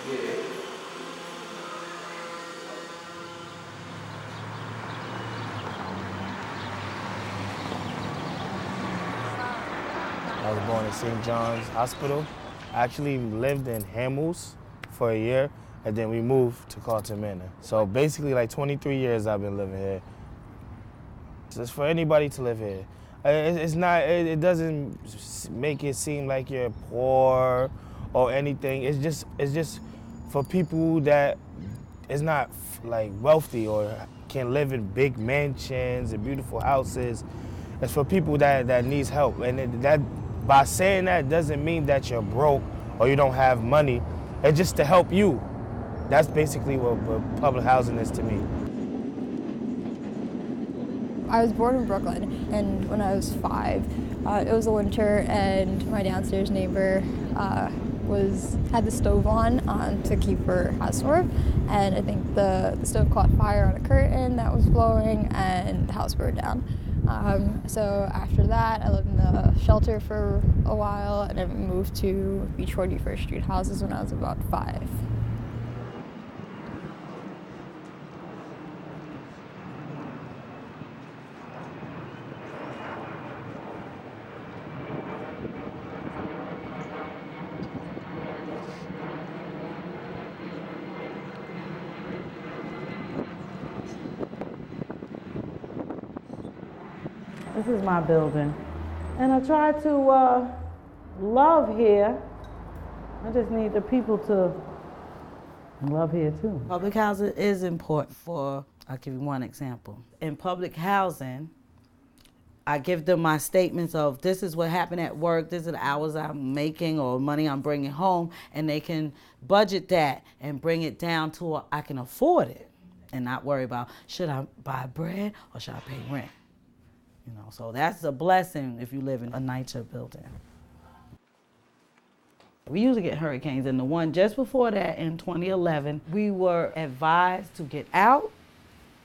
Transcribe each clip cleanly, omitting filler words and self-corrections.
I was born at St. John's Hospital. I actually lived in Hamels for a year, and then we moved to Carlton Manor. So basically, like 23 years I've been living here. It's for anybody to live here. It's not. It doesn't make it seem like you're poor or anything. It's just for people that is not like wealthy or can live in big mansions and beautiful houses. It's for people that needs help, and that by saying that doesn't mean that you're broke or you don't have money. It's just to help you. That's basically what public housing is to me. I was born in Brooklyn, and when I was 5, it was a winter, and my downstairs neighbor had the stove on to keep her house warm, and I think the stove caught fire on a curtain that was blowing, and the house burned down. So after that, I lived in the shelter for a while, and then moved to Beach 41st Street houses when I was about 5. This is my building. And I try to love here. I just need the people to love here too. Public housing is important I'll give you one example. In public housing, I give them my statements of this is what happened at work, this is the hours I'm making or money I'm bringing home, and they can budget that and bring it down to where I can afford it and not worry about should I buy bread or should I pay rent. You know, so that's a blessing if you live in a NYCHA building. We usually get hurricanes, and the one just before that in 2011, we were advised to get out,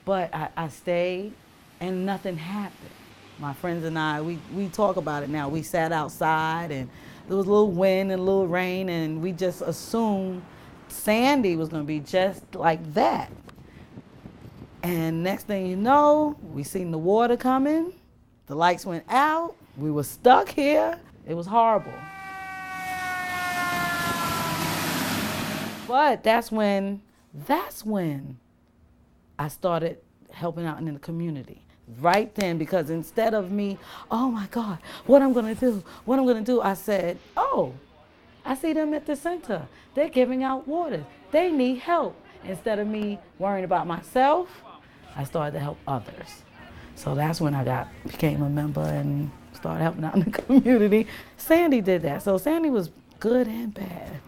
but I stayed and nothing happened. My friends and I, we talk about it now. We sat outside and there was a little wind and a little rain, and we just assumed Sandy was gonna be just like that. And next thing you know, we seen the water coming. The lights went out, we were stuck here. It was horrible. But that's when I started helping out in the community. Right then, because instead of me, oh my God, what I'm gonna do, I said, oh, I see them at the center. They're giving out water. They need help. Instead of me worrying about myself, I started to help others. So that's when I became a member and started helping out in the community. Sandy did that. So Sandy was good and bad.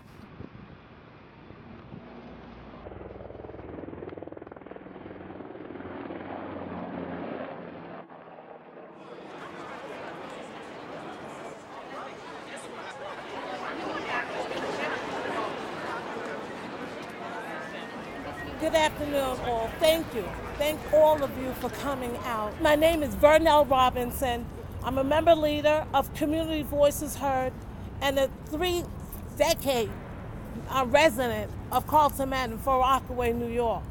Good afternoon, all. Thank you. Thank all of you for coming out. My name is Vernell Robinson. I'm a member leader of Community Voices Heard and a 3-decade resident of Carlton Manor, Far Rockaway, New York.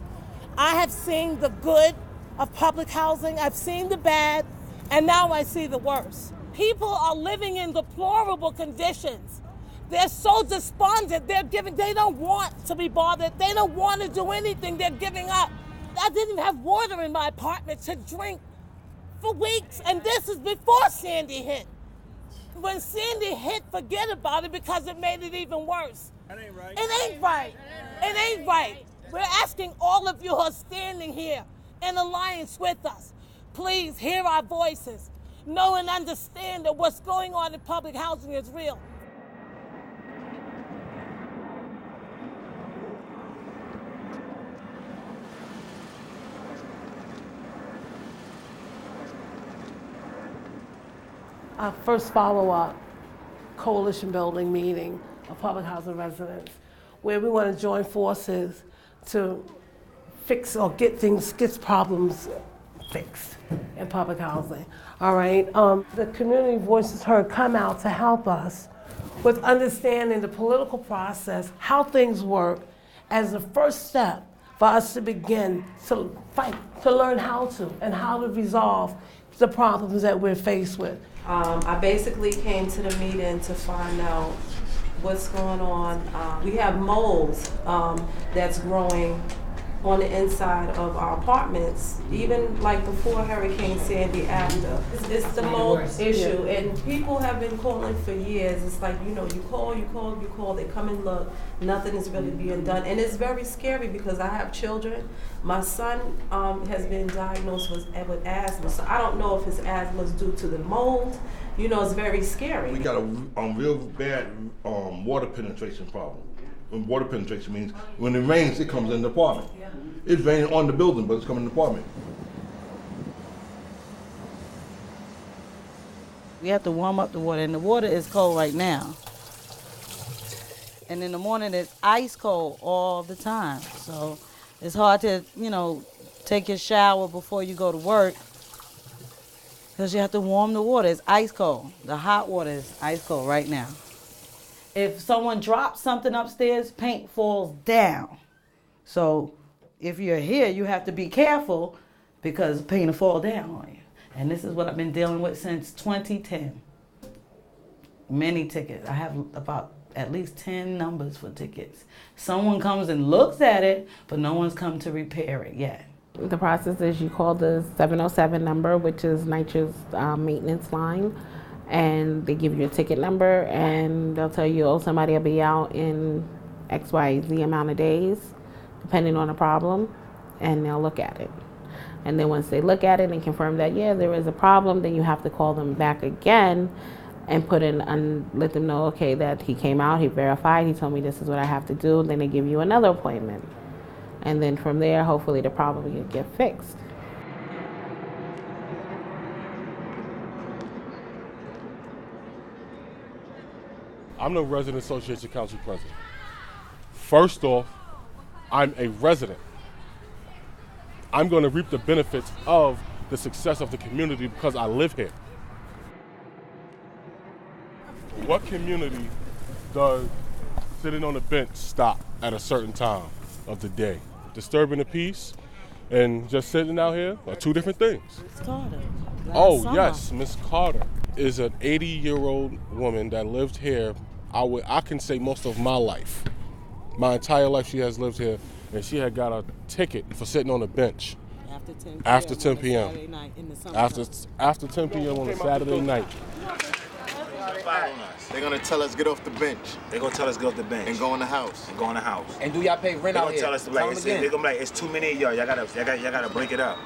I have seen the good of public housing. I've seen the bad, and now I see the worst. People are living in deplorable conditions. They're so despondent, they don't want to be bothered. They don't want to do anything, they're giving up. I didn't have water in my apartment to drink for weeks, and this is before Sandy hit. When Sandy hit, forget about it because it made it even worse. That ain't right. It ain't right. It ain't right. We're asking all of you who are standing here in alliance with us, please hear our voices. Know and understand that what's going on in public housing is real. Our first follow-up coalition building meeting of public housing residents, where we want to join forces to fix or get problems fixed in public housing. All right, the community voices heard come out to help us with understanding the political process, how things work, as the first step for us to begin to fight, to learn how to resolve the problems that we're faced with. I basically came to the meeting to find out what's going on. We have molds that's growing on the inside of our apartments, even like before Hurricane Sandy, after. It's the mold issue, and people have been calling for years. It's like, you call, they come and look, nothing is really being done. And it's very scary because I have children. My son has been diagnosed with asthma, so I don't know if his asthma is due to the mold. It's very scary. We got a real bad water penetration problem. And water penetration means when it rains, it comes in the apartment. Yeah. It's raining on the building, but it's coming in the apartment. We have to warm up the water, and the water is cold right now. And in the morning, it's ice cold all the time. So it's hard to, take your shower before you go to work because you have to warm the water. It's ice cold. The hot water is ice cold right now. If someone drops something upstairs, paint falls down. So if you're here, you have to be careful because paint will fall down on you. And this is what I've been dealing with since 2010. Many tickets. I have about at least 10 numbers for tickets. Someone comes and looks at it, but no one's come to repair it yet. The process is you call the 707 number, which is NYCHA's maintenance line. And they give you a ticket number, and they'll tell you, somebody will be out in XYZ amount of days, depending on the problem, and they'll look at it. And then once they look at it and confirm that, there is a problem, then you have to call them back again and put in and let them know, okay, that he came out, he verified, he told me this is what I have to do, and then they give you another appointment. And then from there, hopefully the problem will get fixed. I'm the Resident Association Council President. First off, I'm a resident. I'm going to reap the benefits of the success of the community because I live here. What community does sitting on a bench stop at a certain time of the day? Disturbing the peace and just sitting out here are two different things. Miss Carter. Yes, Miss Carter is an 80-year-old woman that lived here, I can say most of my life. My entire life she has lived here, and she had got a ticket for sitting on a bench. After 10 p.m. After 10 p.m. on a Saturday night. They're gonna tell us get off the bench. They're gonna tell us get off the bench. And go in the house. And go in the house. And do y'all pay rent out here? They're gonna tell us they're gonna be like, it's too many of y'all. Y'all gotta break it up.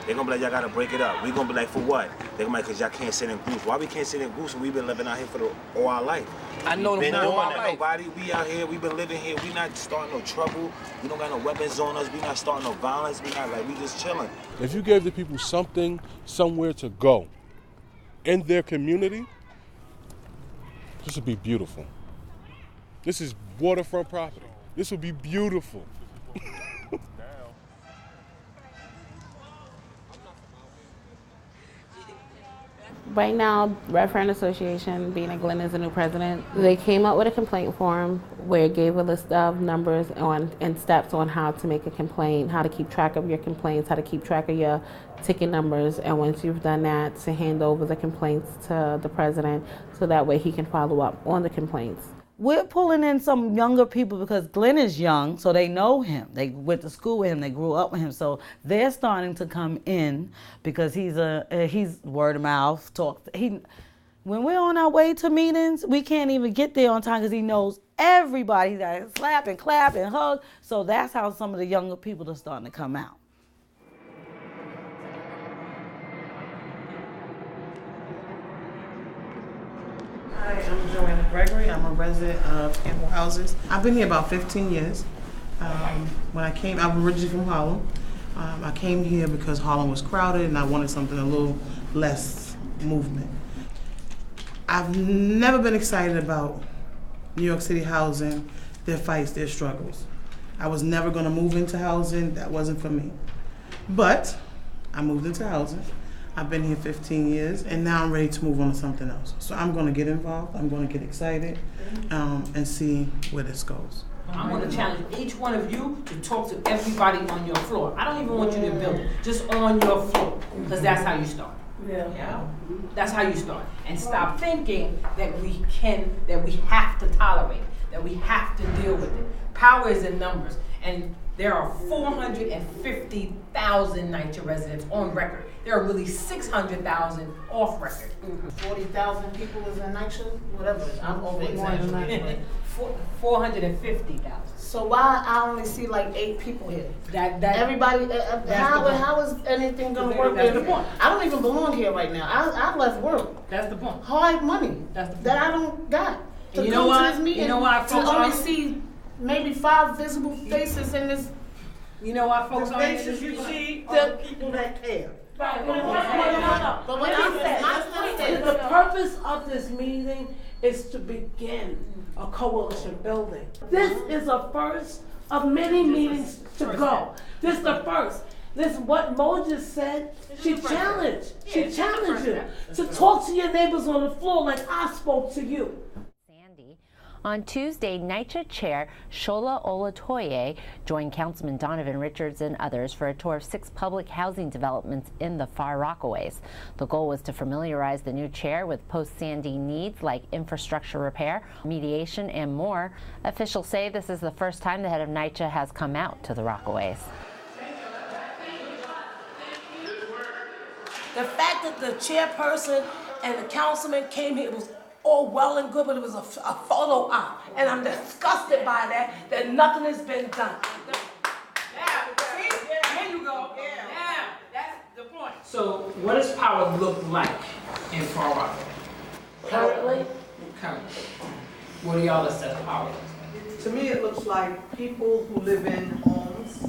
They're gonna be like, y'all gotta break it up. We gonna be like, for what? They're gonna be like, cause y'all can't sit in groups. Why we can't sit in groups when we've been living out here for all our life? I know them all my life. Nobody, we out here, we've been living here. We not starting no trouble. We don't got no weapons on us. We not starting no violence. We not we just chilling. If you gave the people something, somewhere to go in their community, this would be beautiful. This is waterfront property. This would be beautiful. Right now, Red Friend Association, being that Glenn is the new president, they came up with a complaint form where it gave a list of numbers and steps on how to make a complaint, how to keep track of your complaints, how to keep track of your ticket numbers, and once you've done that, to hand over the complaints to the president so that way he can follow up on the complaints. We're pulling in some younger people because Glenn is young, so they know him. They went to school with him. They grew up with him. So they're starting to come in because he's word of mouth talk. When we're on our way to meetings, we can't even get there on time because he knows everybody. He's got to slap and clap and hug. So that's how some of the younger people are starting to come out. Hi, I'm Joanna Gregory. I'm a resident of Campbell Houses. I've been here about 15 years. When I came, I'm originally from Harlem. I came here because Harlem was crowded and I wanted something a little less movement. I've never been excited about New York City housing, their fights, their struggles. I was never going to move into housing. That wasn't for me. But I moved into housing. I've been here 15 years, and now I'm ready to move on to something else. So I'm going to get involved. I'm going to get excited and see where this goes. I'm going to challenge each one of you to talk to everybody on your floor. I don't even want you to build it, just on your floor, because that's how you start. Yeah. That's how you start. And stop thinking that we have to tolerate, that we have to deal with it. Power is in numbers, and there are 450,000 NYCHA residents on record. There are really 600,000 off record. 40,000 people is in NYCHA? Whatever. I'm over exaggerating. 450,000. So why I only see like 8 people here? Everybody, how is anything gonna work? That's the point. I don't even belong here right now. I left work. That's the point. Hard money that I don't got to you go know to why? this meeting. You know why to folks only are? see maybe 5 visible faces in this. You know why folks The are? faces you see are people that care. Right. No. But what I'm saying, The purpose of this meeting is to begin a coalition building. This is a first of many meetings to go. This is the first. This is what Mo just said. She challenged you to talk to your neighbors on the floor like I spoke to you. On Tuesday, NYCHA Chair Shola Olatoye joined Councilman Donovan Richards and others for a tour of 6 public housing developments in the Far Rockaways. The goal was to familiarize the new chair with post-Sandy needs like infrastructure repair, mediation, and more. Officials say this is the first time the head of NYCHA has come out to the Rockaways. The fact that the chairperson and the councilman came here, it was all well and good, but it was a photo op. And I'm disgusted by that nothing has been done. Here you go. Yeah, that's the point. So what does power look like in Far Rockaway? Currently? What do y'all assess power? To me, it looks like people who live in homes,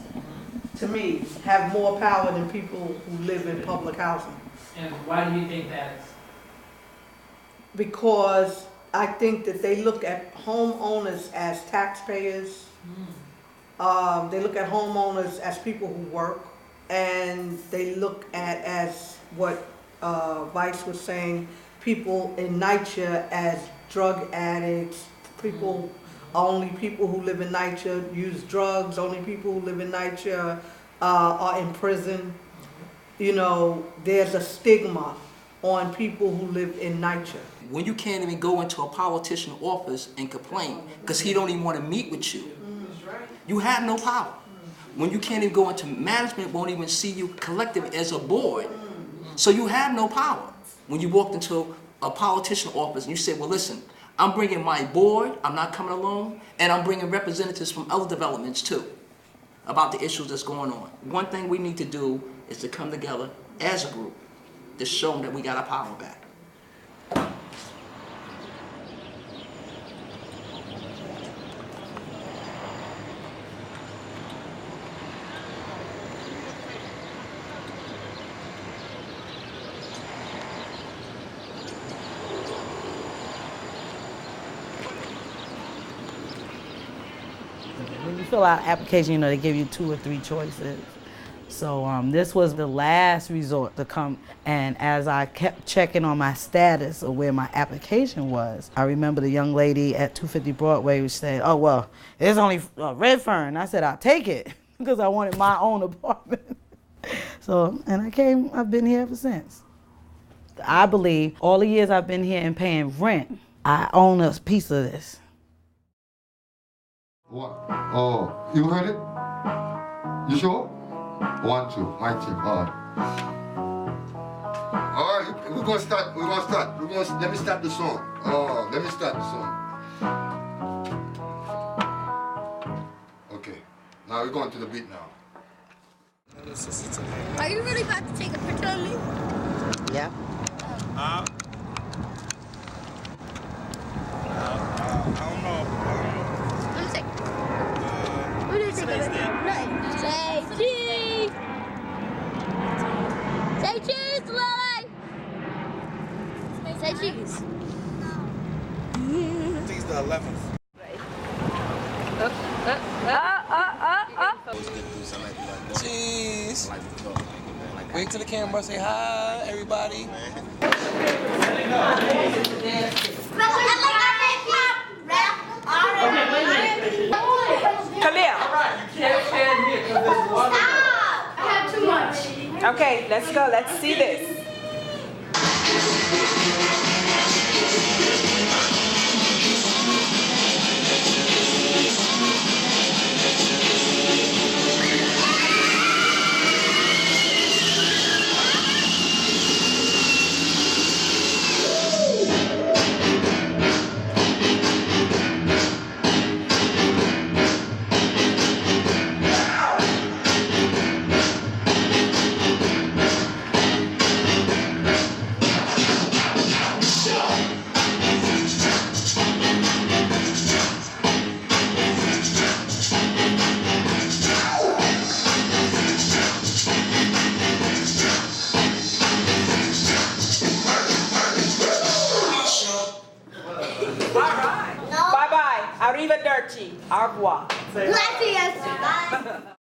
to me, have more power than people who live in public housing. And why do you think that is? Because I think that they look at homeowners as taxpayers. They look at homeowners as people who work, and they look at, as what Vice was saying, people in NYCHA as drug addicts. Only people who live in NYCHA use drugs. Only people who live in NYCHA are in prison. You know, there's a stigma on people who live in NYCHA. When you can't even go into a politician's office and complain because he don't even want to meet with you, you have no power. When you can't even go into management, won't even see you collective as a board, so you have no power. When you walked into a politician's office and you said, well, listen, I'm bringing my board, I'm not coming alone, and I'm bringing representatives from other developments too about the issues that's going on. One thing we need to do is to come together as a group to show them that we got our power back. When you fill out an application, you know, they give you 2 or 3 choices. So this was the last resort to come, and as I kept checking on my status of where my application was, I remember the young lady at 250 Broadway was saying, oh, well, it's only Redfern. I said, I'll take it, because I wanted my own apartment. So, and I've been here ever since. I believe all the years I've been here and paying rent, I own a piece of this. What? Oh, you heard it? You sure? 1, 2, my team. All right, we're gonna start. Let me start the song. Let me start the song. Okay, now we're going to the beat now. Are you really about to take a picture of me? Yeah. I don't know. Let me see. Who did you take a picture of? Nothing. Say cheese. Say cheese, Lily. Say cheese. I think it's the 11th. Cheese. Wait till the camera say hi. everybody. Come here. You can't stand here because there's water. Stop! I have too much. Okay, let's go. Let's see this. Bye-bye. Arrivederci. Au revoir. Gracias.